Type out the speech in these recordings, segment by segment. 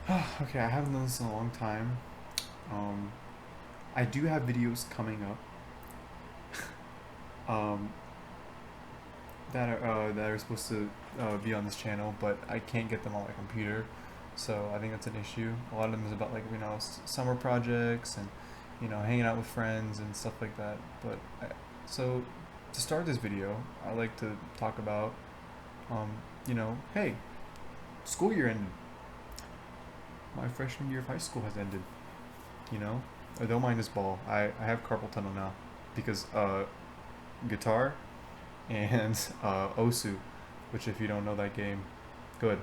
Okay, I haven't done this in a long time. Um, I do have videos coming up um, that are supposed to be on this channel, but I can't get them on my computer, so I think that's an issue. A lot of them is about, like, summer projects and hanging out with friends and stuff like that. So to start this video, I like to talk about hey, school year ended. My freshman year of high school has ended. You know, I don't mind this ball. I have carpal tunnel now because guitar and Osu, which, if you don't know that game, good.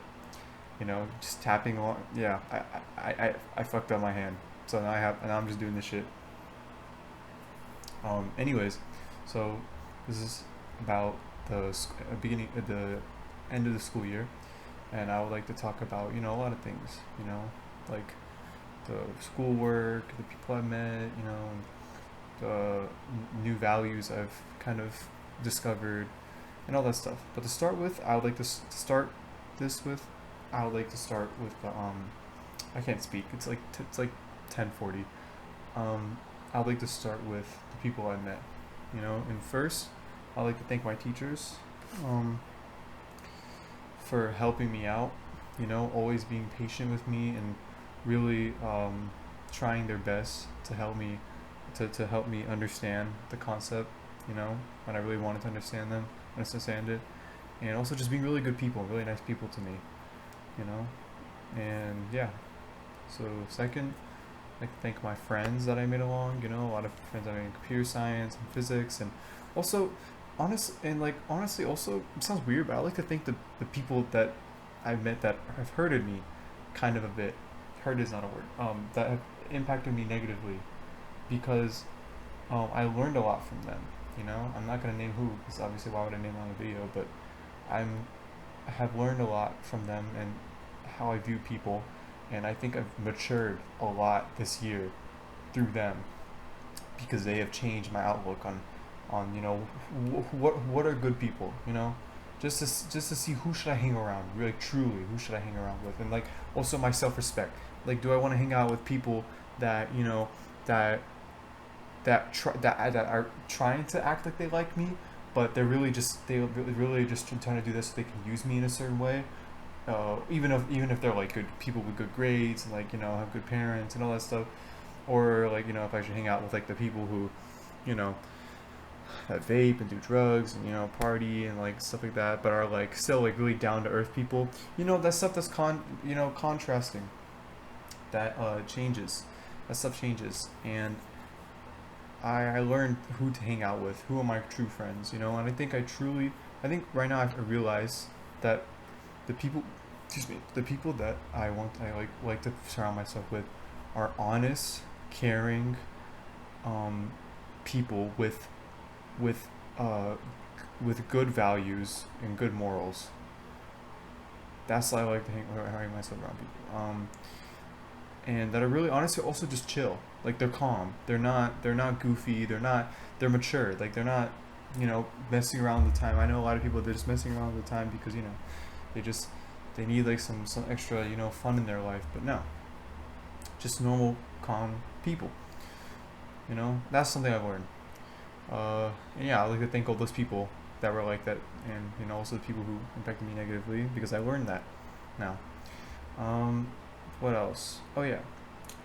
Just tapping along. Yeah, I fucked up my hand, so now I'm just doing this shit. Anyways, so this is about the beginning, the end of the school year, and I would like to talk about a lot of things. Like the schoolwork, the people I met, the new values I've kind of discovered, and all that stuff. But to start with, I would like to start this with. I would like to start with the I can't speak. It's like 10:40. I would like to start with the people I met. And first, I'd like to thank my teachers um, for helping me out. Always being patient with me and really trying their best to help me to help me understand the concept. When I really wanted to understand it, and also just being really good people, really nice people to me. You know, and yeah. So second, I'd like to thank my friends that I made along. A lot of friends I made in computer science and physics, and also honestly, also, it sounds weird, but I like to thank the people that I met that have hurted me, kind of a bit. Hurt is not a word. That have impacted me negatively, because I learned a lot from them. I'm not gonna name who, because obviously why would I name on a video? But I'm I have learned a lot from them and how I view people, and I think I've matured a lot this year through them, because they have changed my outlook on what are good people. Just to see who should I hang around, really truly who should I hang around with, and like also my self respect. Like, do I want to hang out with people that that that are trying to act like they like me, but they really just trying to do this so they can use me in a certain way. Even if they're like good people with good grades and, like, have good parents and all that stuff, or like, if I should hang out with, like, the people who you know that vape and do drugs and party and, like, stuff like that, but are, like, still, like, really down to earth people. That stuff that's contrasting. That changes. That stuff changes, and I learned who to hang out with, who are my true friends, and I think right now I realize that the people, excuse me, the people that I like to surround myself with are honest, caring, um, people with uh, with good values and good morals. That's why I like to hang myself around people. And that are really honestly also just chill. Like, they're calm. They're not goofy. They're mature. Like, they're not messing around all the time. I know a lot of people, they're just messing around all the time because they just they need, like, some extra fun in their life. But no, just normal calm people. That's something I've learned. And yeah, I'd like to thank all those people that were like that, and also the people who impacted me negatively, because I learned that now. Um, what else? Oh yeah,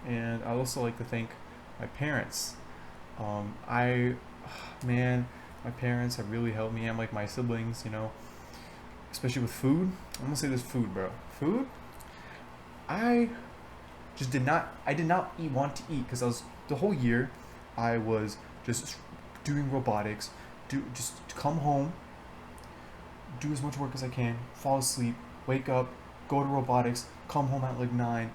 and I also like to thank my parents. I, man, my parents have really helped me, and, like, my siblings. Especially with food. I'm gonna say this: food, bro. Food. I I did not want to eat, because I was the whole year I was just doing robotics. Just come home, do as much work as I can, fall asleep, wake up, go to robotics, come home at like 9,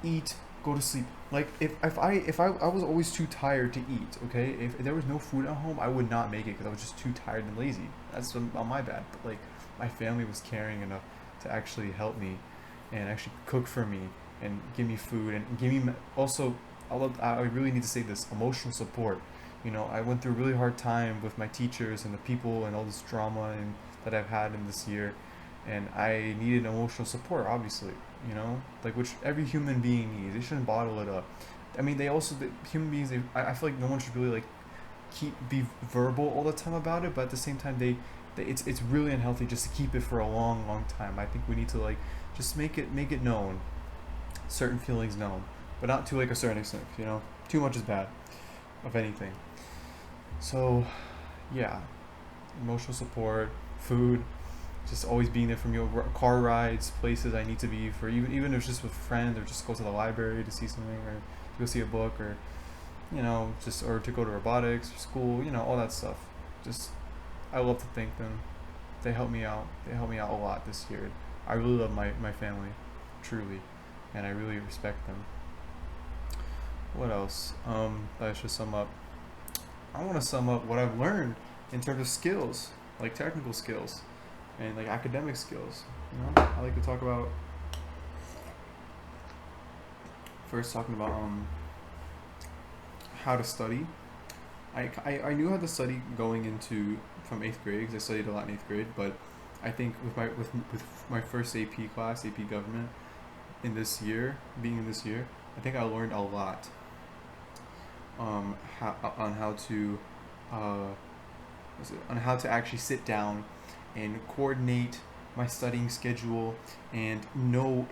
eat, go to sleep. Like, if I was always too tired to eat. Okay, if there was no food at home, I would not make it because I was just too tired and lazy. That's on my bad. But, like, my family was caring enough to actually help me and actually cook for me and give me food and give me also. I really need to say this: emotional support. I went through a really hard time with my teachers and the people and all this drama and that I've had in this year, and I needed emotional support, obviously. you know, like which every human being needs. They shouldn't bottle it up. I mean, human beings, I feel like no one should really like be verbal all the time about it, but at the same time, it's really unhealthy just to keep it for a long time. I think we need to like just make it known, certain feelings known, but not to like a certain extent. You know, too much is bad of anything. So, yeah, emotional support, food, just always being there for me. Car rides, places I need to be for, even if it's just with friends or just go to the library to see something or to go see a book or just or to go to robotics or school, all that stuff. Just I love to thank them. They helped me out. They helped me out a lot this year. I really love my family, truly, and I really respect them. What else? I should sum up. I want to sum up what I've learned in terms of skills, like technical skills and like academic skills. I like to talk about first talking about how to study. I knew how to study going into from 8th grade because I studied a lot in 8th grade, but I think with my first AP class, AP Government, in this year, I think I learned a lot on how to actually sit down and coordinate my studying schedule and know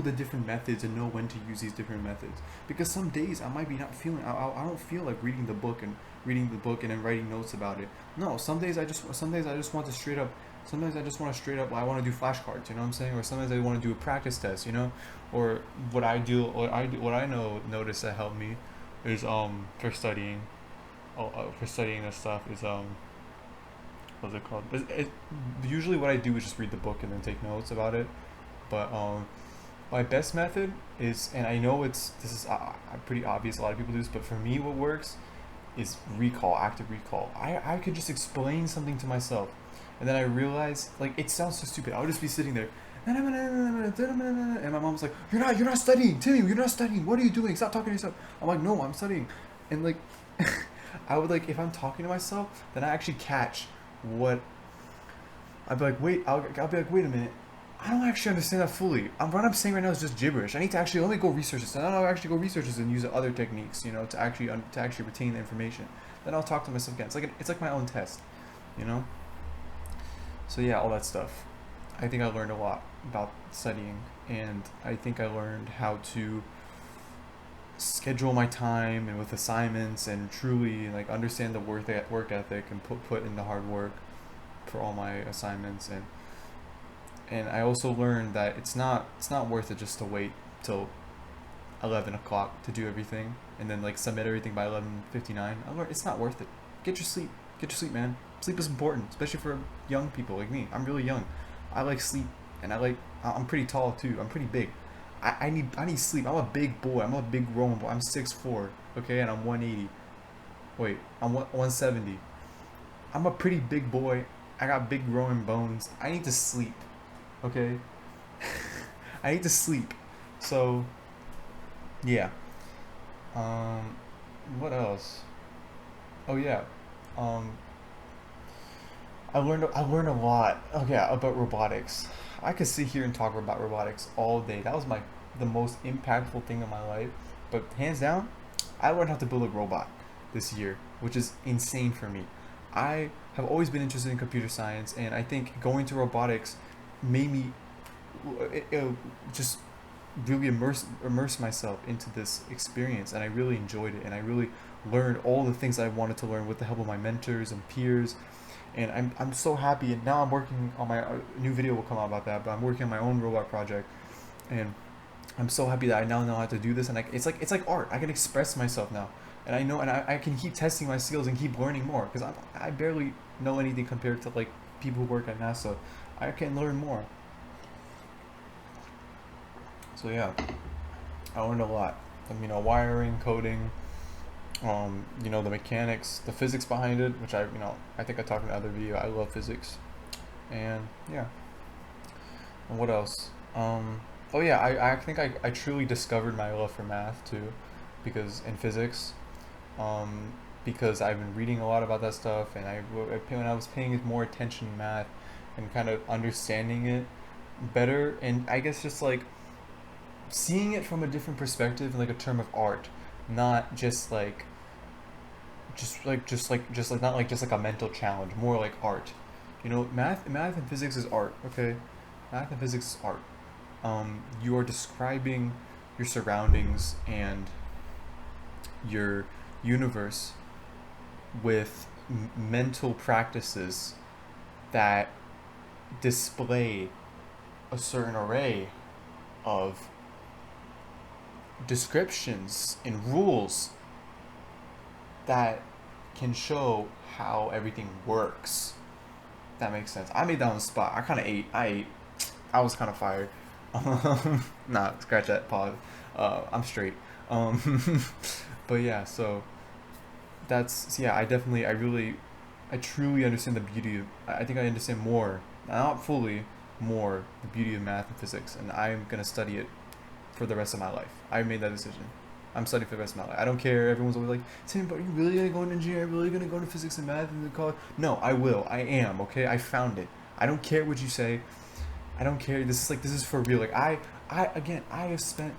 the different methods and know when to use these different methods, because some days I might be not feeling I don't feel like reading the book and then writing notes about it. No, some days I just want to straight up I want to do flashcards, you know what I'm saying? Or sometimes I want to do a practice test, or what I notice that helped me is for studying this stuff is what's it called? Usually what I do is just read the book and then take notes about it. But my best method is, and I know this is pretty obvious, a lot of people do this, but for me what works is active recall. I could just explain something to myself, and then I realize, like, it sounds so stupid. I would just be sitting there, and my mom's like, you're not studying, Timmy, you're not studying. What are you doing? Stop talking to yourself. I'm like, no, I'm studying. And like, I would like, if I'm talking to myself, then I actually catch what I'd be like, I'll be like, wait a minute, I don't actually understand that fully. What I'm saying right now is just gibberish. I need to actually, let me go research this, and then I'll actually go research this and use other techniques, to actually retain the information. Then I'll talk to myself again. It's like my own test, So yeah, all that stuff. I think I learned a lot about studying, and I think I learned how to schedule my time and with assignments and truly like understand the work ethic and put in the hard work for all my assignments, and I also learned that it's not worth it just to wait till 11 o'clock to do everything and then like submit everything by 11:59. I learned it's not worth it. Get your sleep, man. Sleep is important, especially for young people like me. I'm really young. I like sleep, and I'm pretty tall too. I'm pretty big. I need sleep. I'm a big boy. I'm a big grown boy. I'm 6'4", okay, and I'm 180. Wait, I'm 170. I'm a pretty big boy. I got big growing bones. I need to sleep, okay? I need to sleep. So, yeah. What else? Oh yeah. I learned a lot. Okay, about robotics. I could sit here and talk about robotics all day. That was the most impactful thing in my life. But hands down, I learned how to build a robot this year, which is insane for me. I have always been interested in computer science, and I think going to robotics made me just really immerse myself into this experience, and I really enjoyed it, and I really learned all the things I wanted to learn with the help of my mentors and peers. And I'm so happy, and now I'm working on my new video will come out about that, but I'm working on my own robot project, and I'm so happy that I now know how to do this, and it's like art. I can express myself now, and I know, and I can keep testing my skills and keep learning more, because I barely know anything compared to like people who work at NASA. I can learn more. So yeah, I learned a lot. Wiring, coding, the mechanics, the physics behind it, which I think I talked in another video. I love physics, and yeah. And what else? Oh yeah, I think I truly discovered my love for math too, in physics, because I've been reading a lot about that stuff, and when I was paying more attention to math and kind of understanding it better, and I guess just like seeing it from a different perspective, like a term of art, not just like not like just like a mental challenge, more like art. You know, math and physics is art. Okay, math and physics is art. You are describing your surroundings and your universe with mental practices that display a certain array of descriptions and rules that can show how everything works. That makes sense. I made that on the spot. I kind of ate. I ate. I was kind of fired. Nah, scratch that pause. I'm straight. Um, but yeah, so yeah. I truly understand the beauty of. I think I understand more, not fully, more the beauty of math and physics, and I'm gonna study it for the rest of my life. I made that decision. I'm studying for the rest of my life. I don't care. Everyone's always like, Tim, but are you really gonna go into engineering? Are you really gonna go into physics and math in the college? No, I will. I am. Okay, I found it. I don't care what you say. I don't care. This is for real. Like I have spent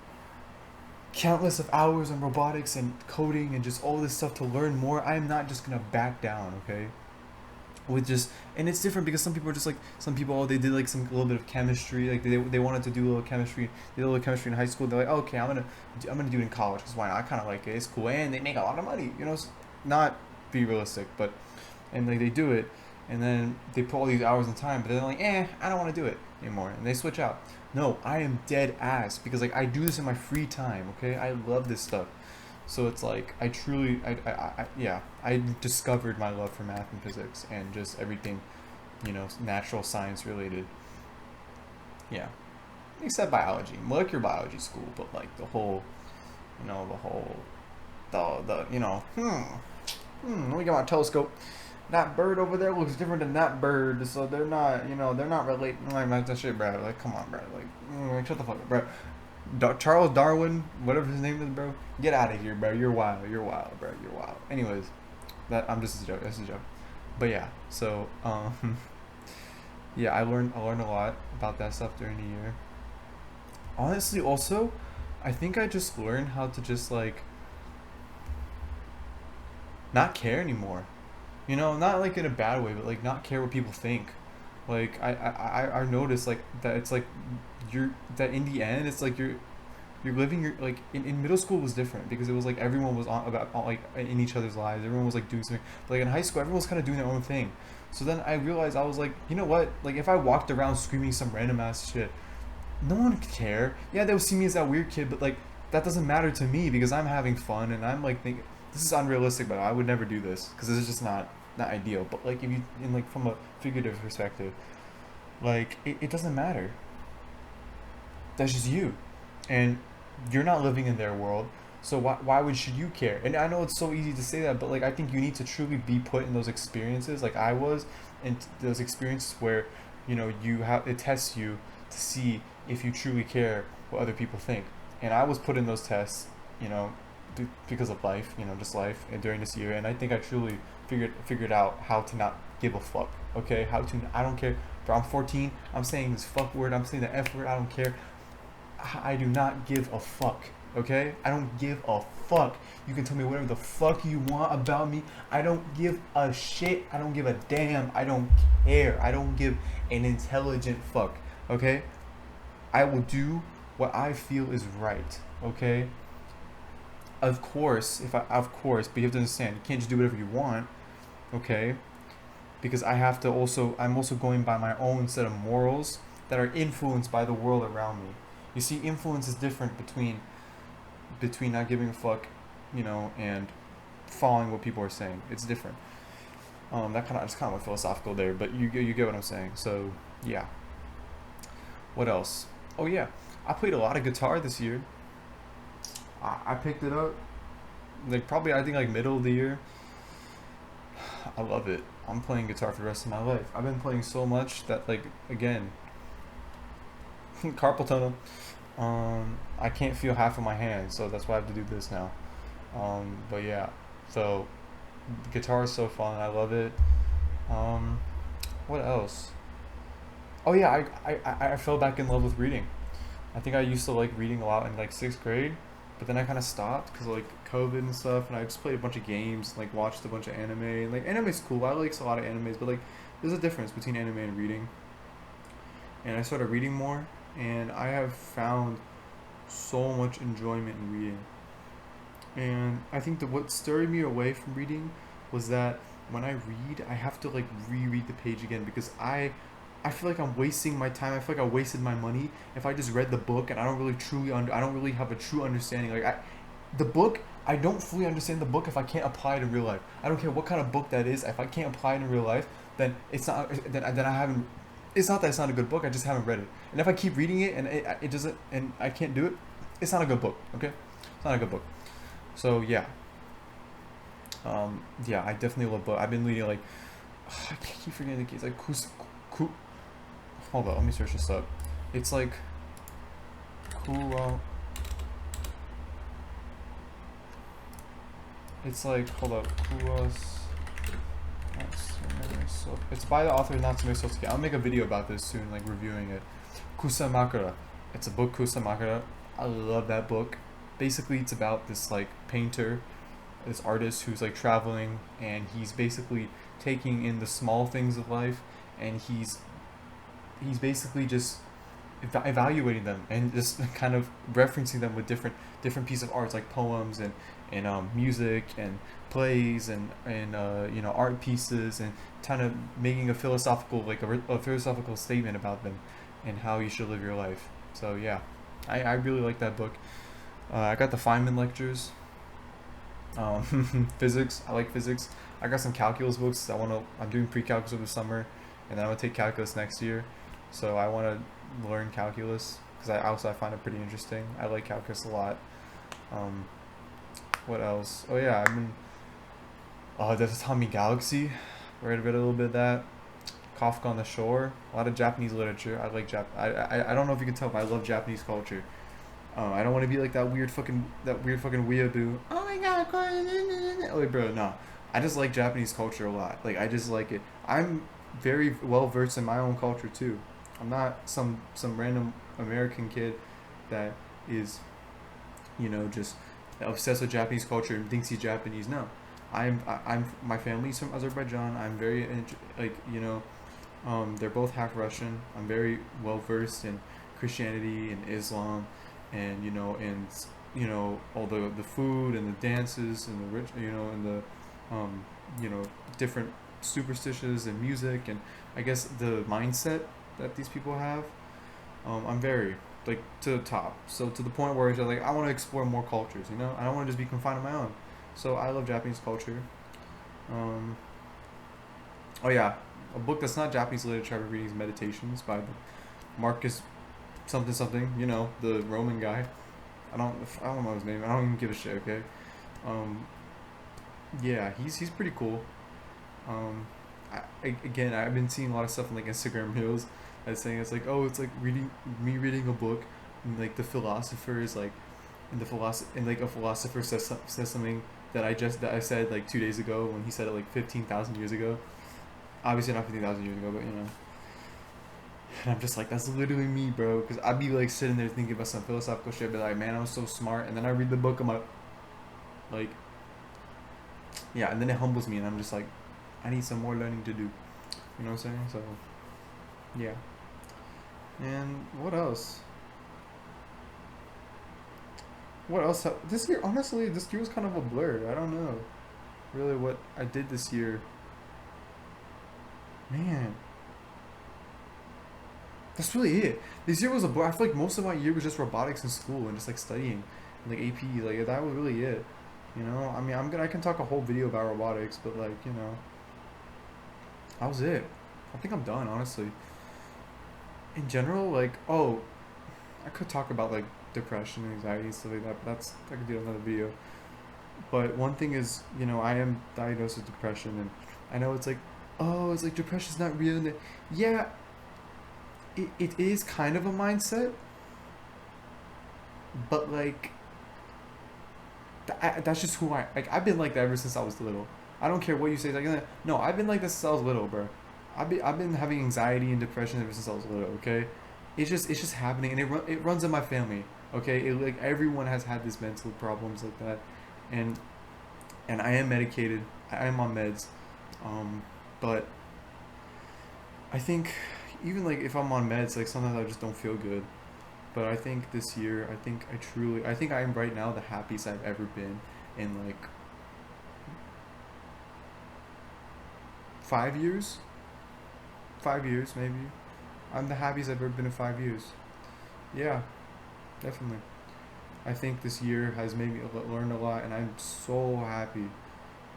countless of hours on robotics and coding and just all this stuff to learn more. I am not just gonna back down. Okay, with just, and it's different because some people are just like, some people, oh, they did like some little bit of chemistry, like they wanted to do a little chemistry, they did a little chemistry in high school. They're like, oh, okay, I'm gonna do it in college because why not? I kind of like it. It's cool and they make a lot of money. You know, not be realistic, but and like they do it, and then they put all these hours and time, but they're like, I don't want to do it anymore, and they switch out. No, I am dead ass because like I do this in my free time. Okay, I love this stuff. So it's like I truly, yeah, I discovered my love for math and physics and just everything, natural science related. Yeah, except biology, molecular biology school, but like the whole, the whole, let me get my telescope. That bird over there looks different than that bird, so they're not related. Like that shit, bro. Like, come on, bro. Like, shut the fuck up, bro. Charles Darwin, whatever his name is, bro. Get out of here, bro. You're wild. You're wild, bro. You're wild. Anyways, I'm just a joke. That's a joke. But yeah, so yeah, I learned a lot about that stuff during the year. Honestly, also, I think I just learned how to just like not care anymore. Not like in a bad way, but like not care what people think. Like I noticed like that it's like you're that in the end it's like you're living your like in middle school was different because it was like everyone was on about like in each other's lives, everyone was like doing something, but like in high school everyone was kind of doing their own thing. So then I realized I was like, you know what, like if I walked around screaming some random ass shit, no one would care. Yeah, they would see me as that weird kid, but like that doesn't matter to me because I'm having fun and I'm like thinking this is unrealistic, but I would never do this because this is just not ideal. But like if you in like from a figurative perspective, like it doesn't matter. That's just you, and you're not living in their world. So why would should you care? And I know it's so easy to say that, but like I think you need to truly be put in those experiences, like I was, and those experiences where you have it tests you to see if you truly care what other people think. And I was put in those tests, you know, because of life, just life, and during this year. And I think I truly figured out how to not give a fuck. Okay, I don't care. Bro, I'm 14. I'm saying this fuck word. I'm saying the F word. I don't care. I do not give a fuck. Okay, I don't give a fuck. You can tell me whatever the fuck you want about me. I don't give a shit. I don't give a damn. I don't care. I don't give an intelligent fuck. Okay, I will do what I feel is right. Okay. Of course, but you have to understand, you can't just do whatever you want. Okay, because I'm also going by my own set of morals that are influenced by the world around me. You see, influence is different between not giving a fuck, and following what people are saying. It's different. That kind of, it's kind of philosophical there, but you get what I'm saying. So yeah. What else? Oh yeah, I played a lot of guitar this year. I picked it up like probably I think like middle of the year. I love it. I'm playing guitar for the rest of my life. I've been playing so much that like again carpal tunnel. I can't feel half of my hands, so that's why I have to do this now. But yeah, so guitar is so fun. I love it. What else? Oh yeah, I fell back in love with reading. I think I used to like reading a lot in like sixth grade, but then I kind of stopped because like COVID and stuff, and I just played a bunch of games, like watched a bunch of anime. And, like anime's cool. I like a lot of animes, but like there's a difference between anime and reading. And I started reading more, and I have found so much enjoyment in reading. And I think that what stirred me away from reading was that when I read, I have to like reread the page again because I feel like I'm wasting my time. I feel like I wasted my money if I just read the book and I don't really I don't really have a true understanding. The book, I don't fully understand the book if I can't apply it in real life. I don't care what kind of book that is. If I can't apply it in real life, then it's not. Then I haven't. It's not that it's not a good book. I just haven't read it. And if I keep reading it and it doesn't, and I can't do it, it's not a good book. Okay, it's not a good book. So yeah, yeah, I definitely love book. I've been reading like I can't keep forgetting the kids like Ku, hold on, let me search this up. It's like Kuro. It's like hold up, Kuros. So it's by the author Natsume Sotsuki. I'll make a video about this soon, like reviewing it. Kusamakura. It's a book, Kusamakura. I love that book. Basically, it's about this like painter, this artist who's like traveling, and he's basically taking in the small things of life, and he's basically just evaluating them and just kind of referencing them with different pieces of arts like poems and music and plays and you know art pieces and kind of making a philosophical like a philosophical statement about them and how you should live your life. So yeah, I really like that book. I got the Feynman lectures. Physics, I like physics. I got some calculus books. I'm doing pre-calculus over the summer, and then I'm gonna take calculus next year. So I want to learn calculus because I find it pretty interesting. I like calculus a lot. Um, what else? Oh yeah, I've been. There's Tommy Galaxy. Read a little bit of that. Kafka on the Shore. A lot of Japanese literature. I like I don't know if you can tell, but I love Japanese culture. I don't want to be like that weird fucking weeaboo. Oh my god, like bro, no. I just like Japanese culture a lot. Like I just like it. I'm very well versed in my own culture too. I'm not some random American kid that is, you know, just obsessed with Japanese culture and thinks he's Japanese. No, I'm my family's from Azerbaijan. I'm very like you know, they're both half Russian. I'm very well versed in Christianity and Islam, and you know all the food and the dances and the rich and the you know different superstitions and music and I guess the mindset that these people have. I'm very like to the top. So to the point where it's just like I want to explore more cultures. You know, I don't want to just be confined to my own. So I love Japanese culture. Um, oh yeah, a book that's not Japanese literature I've been reading is Meditations by Marcus something something. You know, the Roman guy. I don't know his name. I don't even give a shit. Okay. Um, yeah, he's pretty cool. Again, I've been seeing a lot of stuff on like Instagram Reels that's saying it's like, oh, it's like reading a book, and like the philosopher is like, and like a philosopher says something that I said like 2 days ago when he said it like 15,000 years ago. Obviously not 15,000 years ago, but you know. And I'm just like, that's literally me, bro. Because I'd be like sitting there thinking about some philosophical shit, be like, man, I'm so smart. And then I read the book, I'm like, yeah, and then it humbles me, and I'm just like, I need some more learning to do. You know what I'm saying? So, yeah. And what else? What else? This year, honestly, this year was kind of a blur. I don't know really what I did this year. Man, that's really it. This year was a blur. I feel like most of my year was just robotics in school and just like studying, and, like AP. Like that was really it. You know, I mean, I can talk a whole video about robotics, but like, you know, that was it. I think I'm done, honestly. In general, like, oh, I could talk about like depression and anxiety and stuff like that, but I could do another video. But one thing is, you know, I am diagnosed with depression, and I know it's like, oh, it's like depression's not real. And yeah, it is kind of a mindset, but like, that's just who like. I've been like that ever since I was little. I don't care what you say. Like, I've been like this since I was little, bro. I've been having anxiety and depression ever since I was little. Okay, it's just happening, and it runs in my family. Okay, like everyone has had these mental problems like that, and I am medicated. I am on meds, but I think even like if I'm on meds, like sometimes I just don't feel good. But I think this year, I think I am right now the happiest I've ever been in like 5 years. 5 years maybe. I'm the happiest I've ever been in 5 years. Yeah, definitely. I think this year has made me learn a lot, and I'm so happy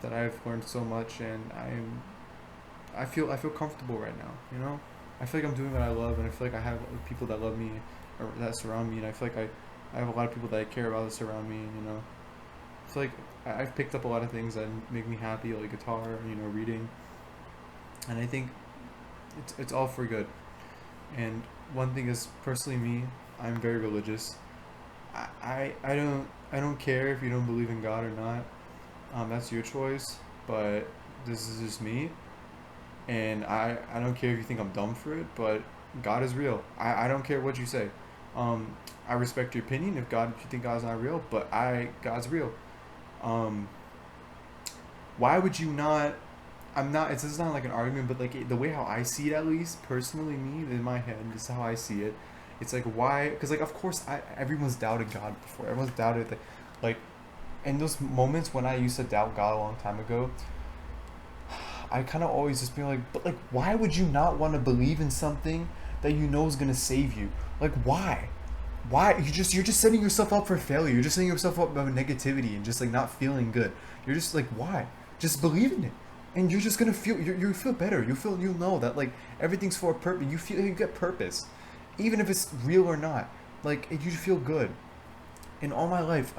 that I've learned so much, and I feel comfortable right now. You know, I feel like I'm doing what I love, and I feel like I have people that love me or that surround me, and I feel like I have a lot of people that I care about that surround me. And, you know, I feel like I've picked up a lot of things that make me happy, like guitar, you know, reading, and I think it's all for good. And one thing is personally me, I'm very religious. I don't care if you don't believe in God or not. That's your choice, but this is just me, and I don't care if you think I'm dumb for it, but God is real. I don't care what you say. I respect your opinion if you think God's not real, but God's real. Um, why would you not? I'm not. This is not like an argument, but like the way how I see it, at least personally, me in my head, this is how I see it. It's like why? Because like of course, everyone's doubted God before. Everyone's doubted that, like, in those moments when I used to doubt God a long time ago, I kind of always just be like, but like, why would you not want to believe in something that you know is gonna save you? Like, why? Why you're just setting yourself up for failure. You're just setting yourself up for negativity and just like not feeling good. You're just like, why? Just believe in it, and you're just gonna you feel better. You'll know that like everything's for a purpose. You get purpose, even if it's real or not. Like you feel good. In all my life,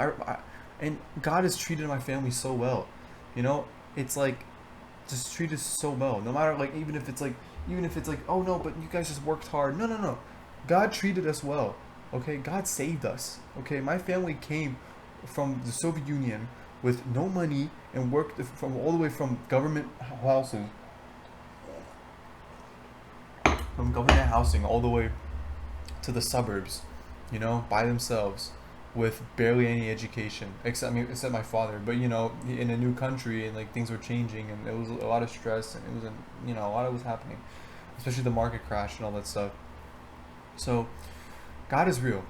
and God has treated my family so well. You know, it's like just treated so well. No matter like even if it's like oh no, but you guys just worked hard. No, no, no. God treated us well. Okay, God saved us. Okay, my family came from the Soviet Union with no money and worked from all the way from government housing all the way to the suburbs, you know, by themselves with barely any education, except my father. But you know, in a new country and like things were changing and there was a lot of stress and it was you know a lot was happening, especially the market crash and all that stuff. So God is real.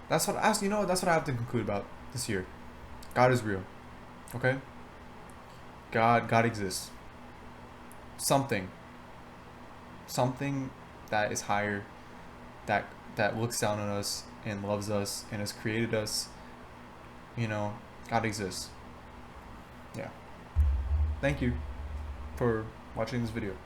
That's what I have to conclude about this year. God is real. Okay? God exists. Something. Something that is higher, that looks down on us and loves us and has created us. You know, God exists. Yeah. Thank you for watching this video.